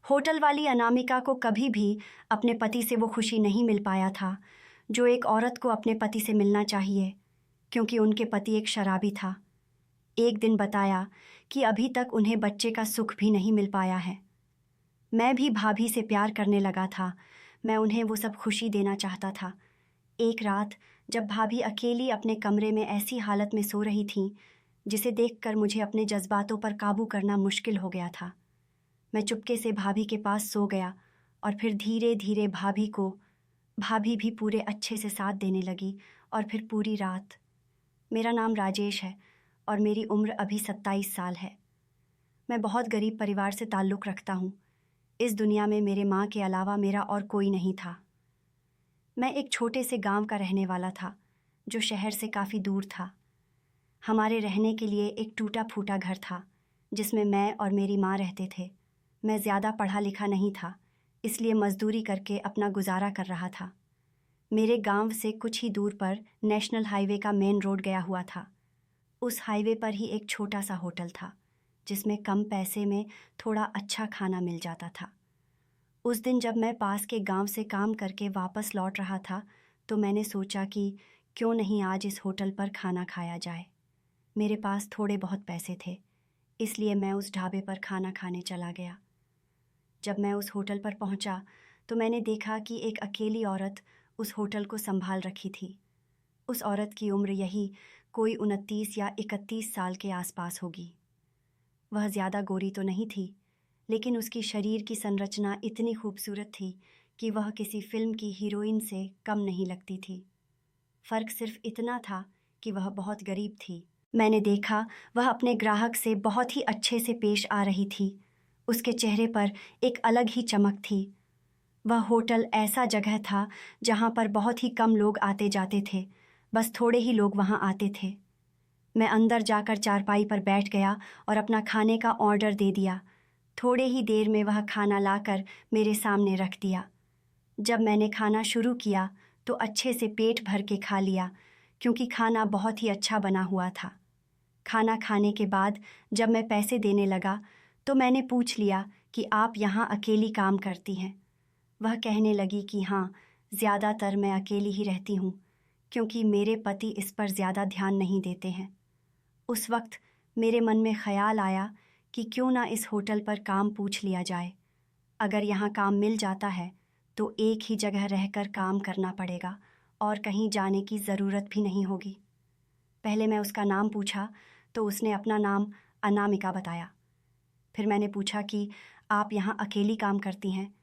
Hotel वाली अनामिका को कभी भी अपने पति से वो खुशी नहीं मिल पाया था जो एक औरत को अपने पति से मिलना चाहिए, क्योंकि उनके पति एक शराबी था। एक दिन बताया कि अभी तक उन्हें बच्चे का सुख भी नहीं मिल पाया है। मैं भी भाभी से प्यार करने लगा था। मैं उन्हें वो सब खुशी देना चाहता था। एक रात जब भाभी अकेली अपने कमरे में ऐसी हालत में सो रही थी जिसे देखकर मुझे अपने जज्बातों पर काबू करना मुश्किल हो गया था। मैं चुपके से भाभी के पास सो गया और फिर धीरे धीरे भाभी भी पूरे अच्छे से साथ देने लगी। और फिर पूरी रात। मेरा नाम राजेश है और मेरी उम्र अभी 27 साल है। मैं बहुत गरीब परिवार से ताल्लुक़ रखता हूँ। इस दुनिया में मेरे माँ के अलावा मेरा और कोई नहीं था। मैं एक छोटे से गांव का रहने वाला था जो शहर से काफ़ी दूर था। हमारे रहने के लिए एक टूटा फूटा घर था जिसमें मैं और मेरी माँ रहते थे। मैं ज़्यादा पढ़ा लिखा नहीं था, इसलिए मज़दूरी करके अपना गुजारा कर रहा था। मेरे गांव से कुछ ही दूर पर नेशनल हाईवे का मेन रोड गया हुआ था। उस हाईवे पर ही एक छोटा सा होटल था जिसमें कम पैसे में थोड़ा अच्छा खाना मिल जाता था। उस दिन जब मैं पास के गांव से काम करके वापस लौट रहा था तो मैंने सोचा कि क्यों नहीं आज इस होटल पर खाना खाया जाए। मेरे पास थोड़े बहुत पैसे थे, इसलिए मैं उस ढाबे पर खाना खाने चला गया। जब मैं उस होटल पर पहुंचा तो मैंने देखा कि एक अकेली औरत उस होटल को संभाल रखी थी। उस औरत की उम्र यही कोई 29 या 31 साल के आसपास होगी। वह ज़्यादा गोरी तो नहीं थी, लेकिन उसकी शरीर की संरचना इतनी खूबसूरत थी कि वह किसी फिल्म की हीरोइन से कम नहीं लगती थी। फ़र्क सिर्फ इतना था कि वह बहुत गरीब थी। मैंने देखा वह अपने ग्राहक से बहुत ही अच्छे से पेश आ रही थी। उसके चेहरे पर एक अलग ही चमक थी। वह होटल ऐसा जगह था जहाँ पर बहुत ही कम लोग आते जाते थे, बस थोड़े ही लोग वहाँ आते थे। मैं अंदर जाकर चारपाई पर बैठ गया और अपना खाने का ऑर्डर दे दिया। थोड़े ही देर में वह खाना लाकर मेरे सामने रख दिया। जब मैंने खाना शुरू किया तो अच्छे से पेट भर के खा लिया, क्योंकि खाना बहुत ही अच्छा बना हुआ था। खाना खाने के बाद जब मैं पैसे देने लगा तो मैंने पूछ लिया कि आप यहाँ अकेली काम करती हैं। वह कहने लगी कि हाँ, ज़्यादातर मैं अकेली ही रहती हूँ, क्योंकि मेरे पति इस पर ज़्यादा ध्यान नहीं देते हैं। उस वक्त मेरे मन में ख़याल आया कि क्यों ना इस होटल पर काम पूछ लिया जाए। अगर यहाँ काम मिल जाता है तो एक ही जगह रहकर काम करना पड़ेगा और कहीं जाने की ज़रूरत भी नहीं होगी। पहले मैं उसका नाम पूछा तो उसने अपना नाम अनामिका बताया। फिर मैंने पूछा कि आप यहाँ अकेली काम करती हैं,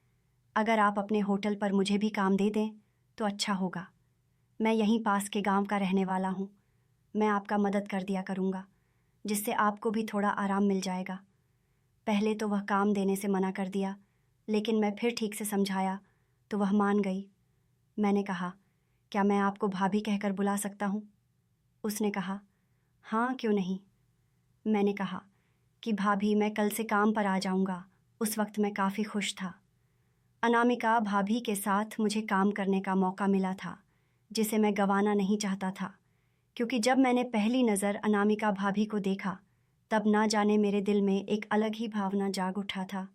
अगर आप अपने होटल पर मुझे भी काम दे दें तो अच्छा होगा। मैं यहीं पास के गांव का रहने वाला हूँ। मैं आपका मदद कर दिया करूँगा, जिससे आपको भी थोड़ा आराम मिल जाएगा। पहले तो वह काम देने से मना कर दिया, लेकिन मैं फिर ठीक से समझाया तो वह मान गई। मैंने कहा, क्या मैं आपको भाभी कहकर बुला सकता हूँ? उसने कहा, हाँ क्यों नहीं। मैंने कहा कि भाभी मैं कल से काम पर आ जाऊँगा। उस वक्त मैं काफ़ी खुश था। अनामिका भाभी के साथ मुझे काम करने का मौका मिला था, जिसे मैं गंवाना नहीं चाहता था, क्योंकि जब मैंने पहली नज़र अनामिका भाभी को देखा तब ना जाने मेरे दिल में एक अलग ही भावना जाग उठा था।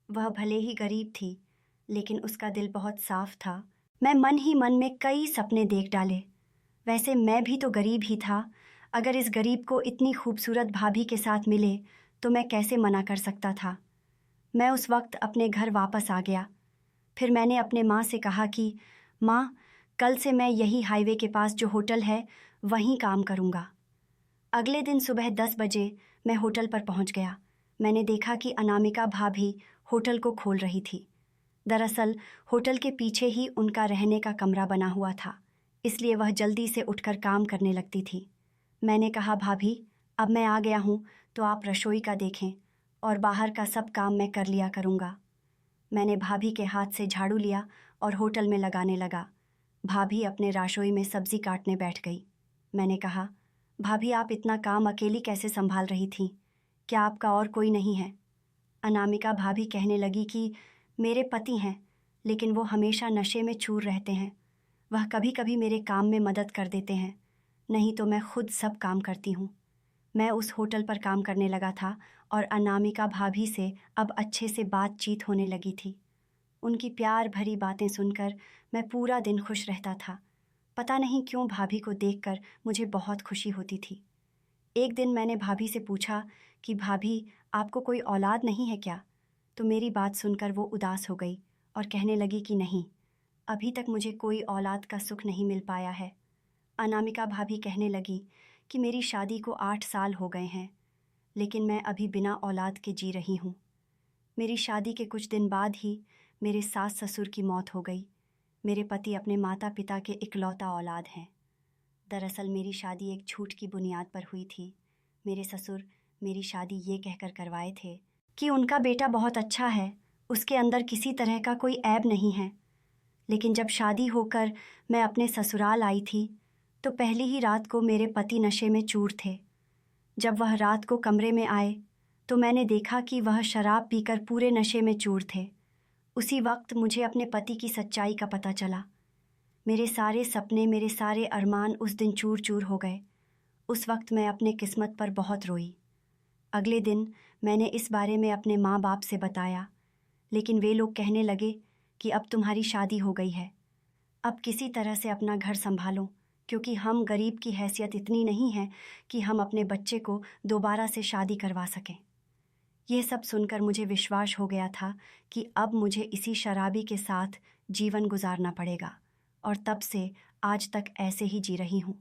वह भले ही गरीब थी, लेकिन उसका दिल बहुत साफ था। मैं मन ही मन में कई सपने देख डाले। वैसे मैं भी तो गरीब ही था। अगर इस गरीब को इतनी खूबसूरत भाभी के साथ मिले तो मैं कैसे मना कर सकता था। मैं उस वक्त अपने घर वापस आ गया। फिर मैंने अपने माँ से कहा कि माँ, कल से मैं यही हाईवे के पास जो होटल है वहीं काम करूँगा। अगले दिन सुबह 10 बजे मैं होटल पर पहुँच गया। मैंने देखा कि अनामिका भाभी होटल को खोल रही थी। दरअसल होटल के पीछे ही उनका रहने का कमरा बना हुआ था, इसलिए वह जल्दी से उठकर काम करने लगती थी। मैंने कहा, भाभी अब मैं आ गया हूँ तो आप रसोई का देखें और बाहर का सब काम मैं कर लिया करूँगा। मैंने भाभी के हाथ से झाड़ू लिया और होटल में लगाने लगा। भाभी अपने रसोई में सब्जी काटने बैठ गई। मैंने कहा, भाभी आप इतना काम अकेली कैसे संभाल रही थीं? क्या आपका और कोई नहीं है? अनामिका भाभी कहने लगी कि मेरे पति हैं, लेकिन वो हमेशा नशे में चूर रहते हैं। वह कभी कभी मेरे काम में मदद कर देते हैं, नहीं तो मैं खुद सब काम करती हूँ। मैं उस होटल पर काम करने लगा था और अनामिका भाभी से अब अच्छे से बातचीत होने लगी थी। उनकी प्यार भरी बातें सुनकर मैं पूरा दिन खुश रहता था। पता नहीं क्यों भाभी को देखकर मुझे बहुत खुशी होती थी। एक दिन मैंने भाभी से पूछा कि भाभी, आपको कोई औलाद नहीं है क्या? तो मेरी बात सुनकर वो उदास हो गई और कहने लगी कि नहीं, अभी तक मुझे कोई औलाद का सुख नहीं मिल पाया है। अनामिका भाभी कहने लगी कि मेरी शादी को 8 साल हो गए हैं, लेकिन मैं अभी बिना औलाद के जी रही हूँ। मेरी शादी के कुछ दिन बाद ही मेरे सास ससुर की मौत हो गई। मेरे पति अपने माता पिता के इकलौता औलाद हैं। दरअसल मेरी शादी एक झूठ की बुनियाद पर हुई थी। मेरे ससुर मेरी शादी ये कहकर करवाए थे कि उनका बेटा बहुत अच्छा है, उसके अंदर किसी तरह का कोई ऐब नहीं है। लेकिन जब शादी होकर मैं अपने ससुराल आई थी तो पहली ही रात को मेरे पति नशे में चूर थे। जब वह रात को कमरे में आए तो मैंने देखा कि वह शराब पीकर पूरे नशे में चूर थे। उसी वक्त मुझे अपने पति की सच्चाई का पता चला। मेरे सारे सपने, मेरे सारे अरमान उस दिन चूर चूर हो गए। उस वक्त मैं अपने किस्मत पर बहुत रोई। अगले दिन मैंने इस बारे में अपने माँ बाप से बताया, लेकिन वे लोग कहने लगे कि अब तुम्हारी शादी हो गई है, अब किसी तरह से अपना घर संभालो, क्योंकि हम गरीब की हैसियत इतनी नहीं है कि हम अपने बच्चे को दोबारा से शादी करवा सकें। यह सब सुनकर मुझे विश्वास हो गया था कि अब मुझे इसी शराबी के साथ जीवन गुजारना पड़ेगा, और तब से आज तक ऐसे ही जी रही हूँ।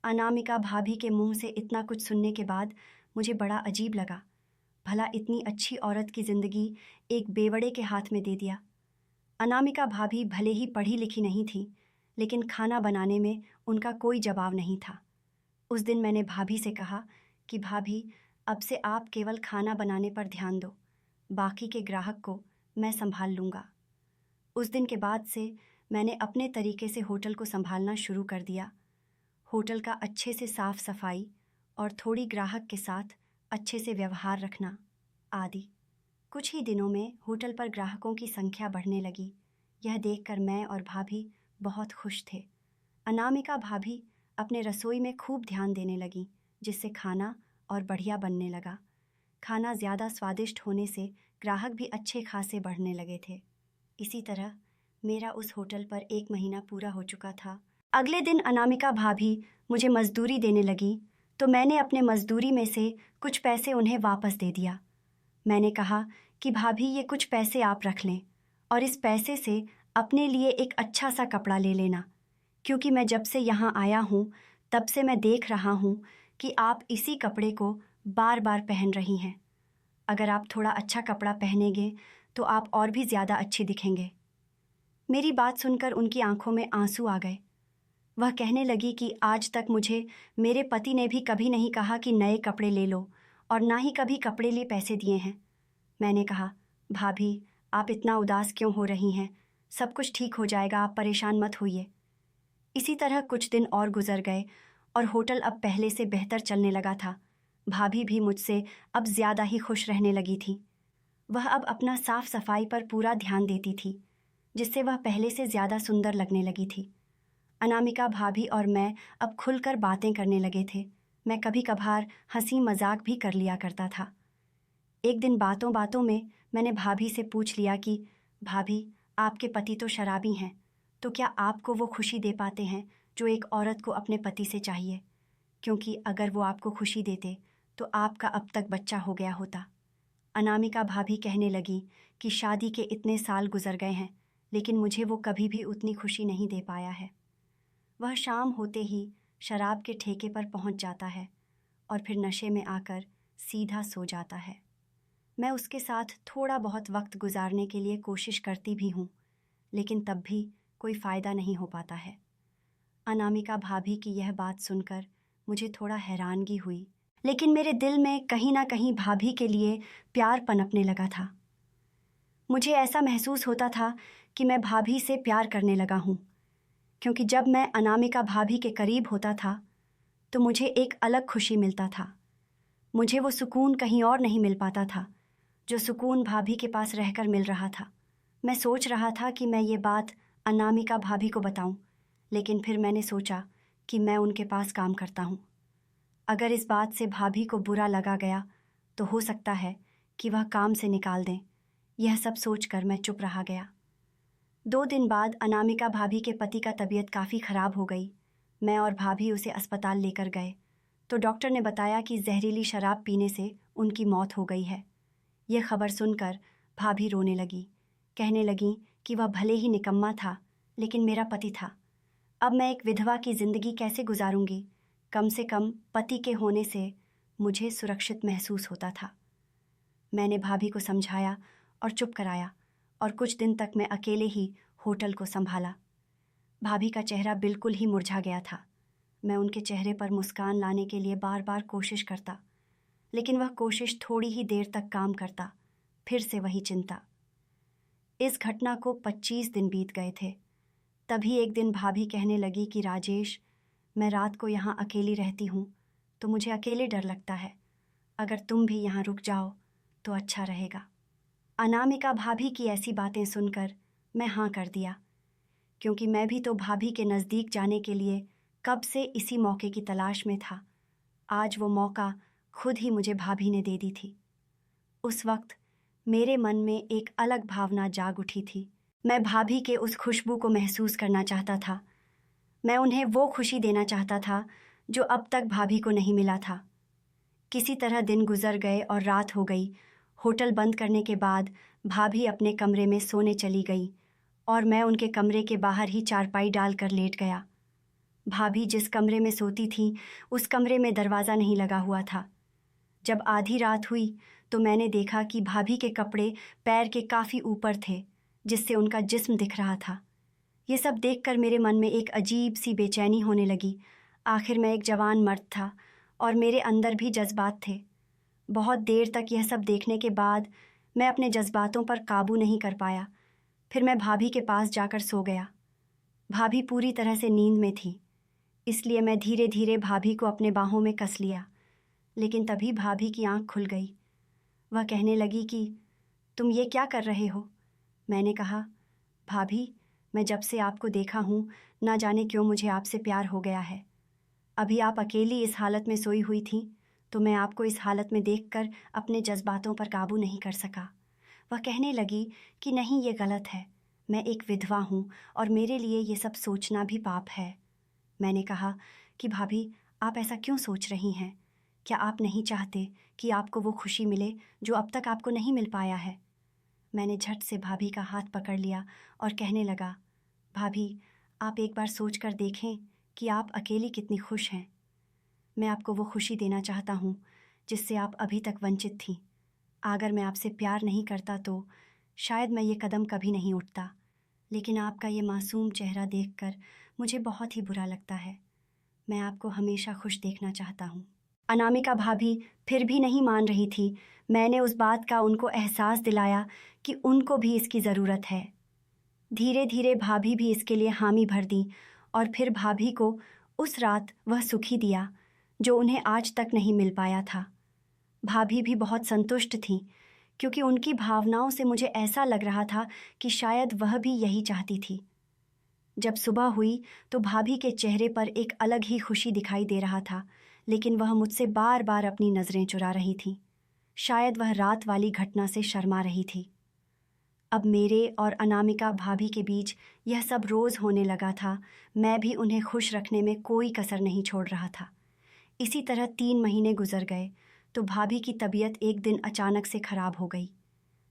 अनामिका भाभी के मुंह से इतना कुछ सुनने के बाद मुझे बड़ा अजीब लगा। भला इतनी अच्छी औरत की ज़िंदगी एक बेवड़े के हाथ में दे दिया। अनामिका भाभी भले ही पढ़ी लिखी नहीं थी, लेकिन खाना बनाने में उनका कोई जवाब नहीं था। उस दिन मैंने भाभी से कहा कि भाभी, अब से आप केवल खाना बनाने पर ध्यान दो, बाकी के ग्राहक को मैं संभाल लूँगा। उस दिन के बाद से मैंने अपने तरीके से होटल को संभालना शुरू कर दिया। होटल का अच्छे से साफ सफाई और थोड़ी ग्राहक के साथ अच्छे से व्यवहार रखना आदि। कुछ ही दिनों में होटल पर ग्राहकों की संख्या बढ़ने लगी। यह देखकर मैं और भाभी बहुत खुश थे। अनामिका भाभी अपने रसोई में खूब ध्यान देने लगी, जिससे खाना और बढ़िया बनने लगा। खाना ज़्यादा स्वादिष्ट होने से ग्राहक भी अच्छे खासे बढ़ने लगे थे। इसी तरह मेरा उस होटल पर 1 महीना पूरा हो चुका था। अगले दिन अनामिका भाभी मुझे मज़दूरी देने लगी, तो मैंने अपने मज़दूरी में से कुछ पैसे उन्हें वापस दे दिया। मैंने कहा कि भाभी, ये कुछ पैसे आप रख लें और इस पैसे से अपने लिए एक अच्छा सा कपड़ा ले लेना, क्योंकि मैं जब से यहाँ आया हूँ तब से मैं देख रहा हूँ कि आप इसी कपड़े को बार बार पहन रही हैं। अगर आप थोड़ा अच्छा कपड़ा पहनेंगे तो आप और भी ज़्यादा अच्छी दिखेंगे। मेरी बात सुनकर उनकी आंखों में आंसू आ गए। वह कहने लगी कि आज तक मुझे मेरे पति ने भी कभी नहीं कहा कि नए कपड़े ले लो, और ना ही कभी कपड़े लिए पैसे दिए हैं। मैंने कहा, भाभी, आप इतना उदास क्यों हो रही हैं? सब कुछ ठीक हो जाएगा, आप परेशान मत होइए। इसी तरह कुछ दिन और गुजर गए और होटल अब पहले से बेहतर चलने लगा था। भाभी भी मुझसे अब ज़्यादा ही खुश रहने लगी थी। वह अब अपना साफ सफाई पर पूरा ध्यान देती थी, जिससे वह पहले से ज़्यादा सुंदर लगने लगी थी। अनामिका भाभी और मैं अब खुलकर बातें करने लगे थे। मैं कभी कभार हंसी मजाक भी कर लिया करता था। एक दिन बातों बातों में मैंने भाभी से पूछ लिया कि भाभी, आपके पति तो शराबी हैं, तो क्या आपको वो खुशी दे पाते हैं जो एक औरत को अपने पति से चाहिए? क्योंकि अगर वो आपको खुशी देते तो आपका अब तक बच्चा हो गया होता। अनामिका भाभी कहने लगी कि शादी के इतने साल गुजर गए हैं, लेकिन मुझे वो कभी भी उतनी खुशी नहीं दे पाया है। वह शाम होते ही शराब के ठेके पर पहुंच जाता है और फिर नशे में आकर सीधा सो जाता है। मैं उसके साथ थोड़ा बहुत वक्त गुजारने के लिए कोशिश करती भी हूँ, लेकिन तब भी कोई फ़ायदा नहीं हो पाता है। अनामिका भाभी की यह बात सुनकर मुझे थोड़ा हैरानगी हुई, लेकिन मेरे दिल में कहीं ना कहीं भाभी के लिए प्यार पनपने लगा था। मुझे ऐसा महसूस होता था कि मैं भाभी से प्यार करने लगा हूँ, क्योंकि जब मैं अनामिका भाभी के करीब होता था तो मुझे एक अलग खुशी मिलता था। मुझे वो सुकून कहीं और नहीं मिल पाता था जो सुकून भाभी के पास रहकर मिल रहा था। मैं सोच रहा था कि मैं ये बात अनामिका भाभी को बताऊं, लेकिन फिर मैंने सोचा कि मैं उनके पास काम करता हूं। अगर इस बात से भाभी को बुरा लगा गया तो हो सकता है कि वह काम से निकाल दें। यह सब सोचकर मैं चुप रहा गया। 2 दिन बाद अनामिका भाभी के पति का तबीयत काफ़ी ख़राब हो गई। मैं और भाभी उसे अस्पताल लेकर गए तो डॉक्टर ने बताया कि जहरीली शराब पीने से उनकी मौत हो गई है। यह खबर सुनकर भाभी रोने लगी, कहने लगी कि वह भले ही निकम्मा था, लेकिन मेरा पति था। अब मैं एक विधवा की ज़िंदगी कैसे गुजारूंगी? कम से कम पति के होने से मुझे सुरक्षित महसूस होता था। मैंने भाभी को समझाया और चुप कराया और कुछ दिन तक मैं अकेले ही होटल को संभाला। भाभी का चेहरा बिल्कुल ही मुरझा गया था। मैं उनके चेहरे पर मुस्कान लाने के लिए बार बार कोशिश करता, लेकिन वह कोशिश थोड़ी ही देर तक काम करता, फिर से वही चिंता। इस घटना को 25 दिन बीत गए थे। तभी एक दिन भाभी कहने लगी कि राजेश, मैं रात को यहाँ अकेली रहती हूँ तो मुझे अकेले डर लगता है। अगर तुम भी यहाँ रुक जाओ तो अच्छा रहेगा। अनामिका भाभी की ऐसी बातें सुनकर मैं हाँ कर दिया, क्योंकि मैं भी तो भाभी के नज़दीक जाने के लिए कब से इसी मौके की तलाश में था। आज वो मौका खुद ही मुझे भाभी ने दे दी थी। उस वक्त मेरे मन में एक अलग भावना जाग उठी थी। मैं भाभी के उस खुशबू को महसूस करना चाहता था। मैं उन्हें वो खुशी देना चाहता था जो अब तक भाभी को नहीं मिला था। किसी तरह दिन गुजर गए और रात हो गई। होटल बंद करने के बाद भाभी अपने कमरे में सोने चली गई और मैं उनके कमरे के बाहर ही चारपाई डालकर लेट गया। भाभी जिस कमरे में सोती थी उस कमरे में दरवाज़ा नहीं लगा हुआ था। जब आधी रात हुई तो मैंने देखा कि भाभी के कपड़े पैर के काफ़ी ऊपर थे, जिससे उनका जिस्म दिख रहा था। ये सब देखकर मेरे मन में एक अजीब सी बेचैनी होने लगी। आखिर मैं एक जवान मर्द था और मेरे अंदर भी जज्बात थे। बहुत देर तक यह सब देखने के बाद मैं अपने जज्बातों पर काबू नहीं कर पाया। फिर मैं भाभी के पास जाकर सो गया। भाभी पूरी तरह से नींद में थी, इसलिए मैं धीरे धीरे भाभी को अपने बाहों में कस लिया। लेकिन तभी भाभी की आंख खुल गई। वह कहने लगी कि तुम ये क्या कर रहे हो? मैंने कहा, भाभी, मैं जब से आपको देखा हूँ ना जाने क्यों मुझे आपसे प्यार हो गया है। अभी आप अकेली इस हालत में सोई हुई थी तो मैं आपको इस हालत में देखकर अपने जज्बातों पर काबू नहीं कर सका। वह कहने लगी कि नहीं, ये गलत है। मैं एक विधवा हूँ और मेरे लिए ये सब सोचना भी पाप है। मैंने कहा कि भाभी, आप ऐसा क्यों सोच रही हैं? क्या आप नहीं चाहते कि आपको वो खुशी मिले जो अब तक आपको नहीं मिल पाया है? मैंने झट से भाभी का हाथ पकड़ लिया और कहने लगा, भाभी, आप एक बार सोच कर देखें कि आप अकेली कितनी खुश हैं। मैं आपको वो खुशी देना चाहता हूँ जिससे आप अभी तक वंचित थीं। अगर मैं आपसे प्यार नहीं करता तो शायद मैं ये कदम कभी नहीं उठता, लेकिन आपका ये मासूम चेहरा देखकर मुझे बहुत ही बुरा लगता है। मैं आपको हमेशा खुश देखना चाहता हूँ। अनामिका भाभी फिर भी नहीं मान रही थी। मैंने उस बात का उनको एहसास दिलाया कि उनको भी इसकी ज़रूरत है। धीरे धीरे भाभी भी इसके लिए हामी भर दी और फिर भाभी को उस रात वह सुखी दिया जो उन्हें आज तक नहीं मिल पाया था। भाभी भी बहुत संतुष्ट थीं, क्योंकि उनकी भावनाओं से मुझे ऐसा लग रहा था कि शायद वह भी यही चाहती थी। जब सुबह हुई तो भाभी के चेहरे पर एक अलग ही खुशी दिखाई दे रहा था, लेकिन वह मुझसे बार बार अपनी नज़रें चुरा रही थी। शायद वह रात वाली घटना से शर्मा रही थी। अब मेरे और अनामिका भाभी के बीच यह सब रोज़ होने लगा था। मैं भी उन्हें खुश रखने में कोई कसर नहीं छोड़ रहा था। इसी तरह 3 महीने गुजर गए तो भाभी की तबीयत एक दिन अचानक से ख़राब हो गई।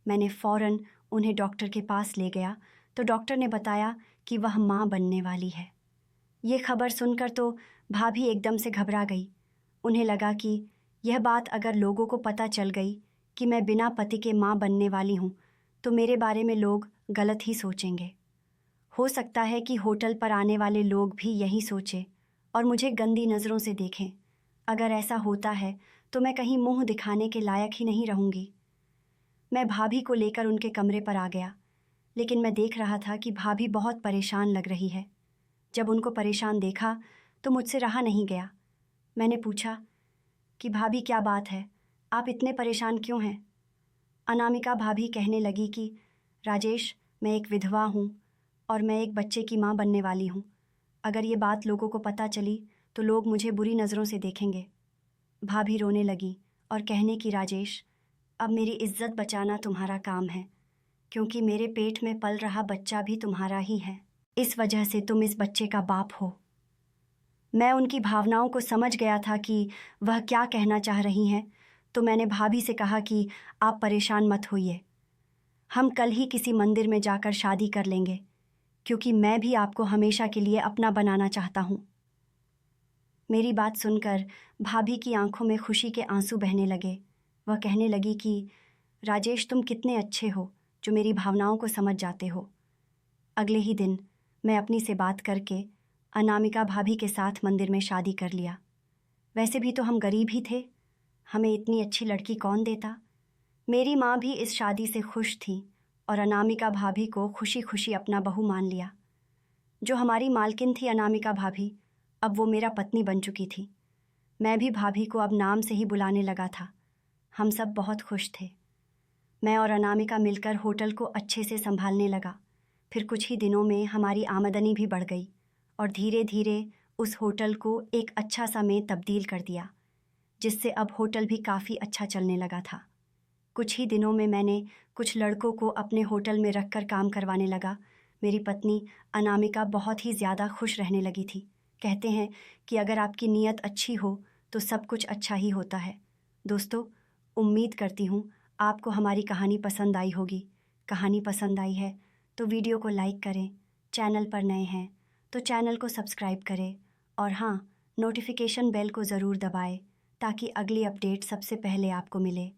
मैंने फ़ौरन उन्हें डॉक्टर के पास ले गया तो डॉक्टर ने बताया कि वह माँ बनने वाली है। ये खबर सुनकर तो भाभी एकदम से घबरा गई। उन्हें लगा कि यह बात अगर लोगों को पता चल गई कि मैं बिना पति के माँ बनने वाली हूँ तो मेरे बारे में लोग गलत ही सोचेंगे। हो सकता है कि होटल पर आने वाले लोग भी यही सोचें और मुझे गंदी नज़रों से देखें। अगर ऐसा होता है तो मैं कहीं मुंह दिखाने के लायक ही नहीं रहूँगी। मैं भाभी को लेकर उनके कमरे पर आ गया, लेकिन मैं देख रहा था कि भाभी बहुत परेशान लग रही है। जब उनको परेशान देखा तो मुझसे रहा नहीं गया। मैंने पूछा कि भाभी, क्या बात है, आप इतने परेशान क्यों हैं? अनामिका भाभी कहने लगी कि राजेश, मैं एक विधवा हूँ और मैं एक बच्चे की माँ बनने वाली हूँ। अगर ये बात लोगों को पता चली तो लोग मुझे बुरी नज़रों से देखेंगे। भाभी रोने लगी और कहने की, राजेश, अब मेरी इज्जत बचाना तुम्हारा काम है, क्योंकि मेरे पेट में पल रहा बच्चा भी तुम्हारा ही है। इस वजह से तुम इस बच्चे का बाप हो। मैं उनकी भावनाओं को समझ गया था कि वह क्या कहना चाह रही हैं, तो मैंने भाभी से कहा कि आप परेशान मत होइए, हम कल ही किसी मंदिर में जाकर शादी कर लेंगे, क्योंकि मैं भी आपको हमेशा के लिए अपना बनाना चाहता हूँ। मेरी बात सुनकर भाभी की आंखों में खुशी के आंसू बहने लगे। वह कहने लगी कि राजेश, तुम कितने अच्छे हो जो मेरी भावनाओं को समझ जाते हो। अगले ही दिन मैं अपनी से बात करके अनामिका भाभी के साथ मंदिर में शादी कर लिया। वैसे भी तो हम गरीब ही थे, हमें इतनी अच्छी लड़की कौन देता। मेरी माँ भी इस शादी से खुश थी और अनामिका भाभी को खुशी खुशी अपना बहू मान लिया। जो हमारी मालकिन थी अनामिका भाभी, अब वो मेरा पत्नी बन चुकी थी। मैं भी भाभी को अब नाम से ही बुलाने लगा था। हम सब बहुत खुश थे। मैं और अनामिका मिलकर होटल को अच्छे से संभालने लगा। फिर कुछ ही दिनों में हमारी आमदनी भी बढ़ गई और धीरे धीरे उस होटल को एक अच्छा सा में तब्दील कर दिया, जिससे अब होटल भी काफ़ी अच्छा चलने लगा था। कुछ ही दिनों में मैंने कुछ लड़कों को अपने होटल में रखकर काम करवाने लगा। मेरी पत्नी अनामिका बहुत ही ज़्यादा खुश रहने लगी थी। कहते हैं कि अगर आपकी नीयत अच्छी हो तो सब कुछ अच्छा ही होता है। दोस्तों, उम्मीद करती हूँ आपको हमारी कहानी पसंद आई होगी। कहानी पसंद आई है तो वीडियो को लाइक करें, चैनल पर नए हैं तो चैनल को सब्सक्राइब करें और हाँ, नोटिफिकेशन बेल को ज़रूर दबाएं ताकि अगली अपडेट सबसे पहले आपको मिले।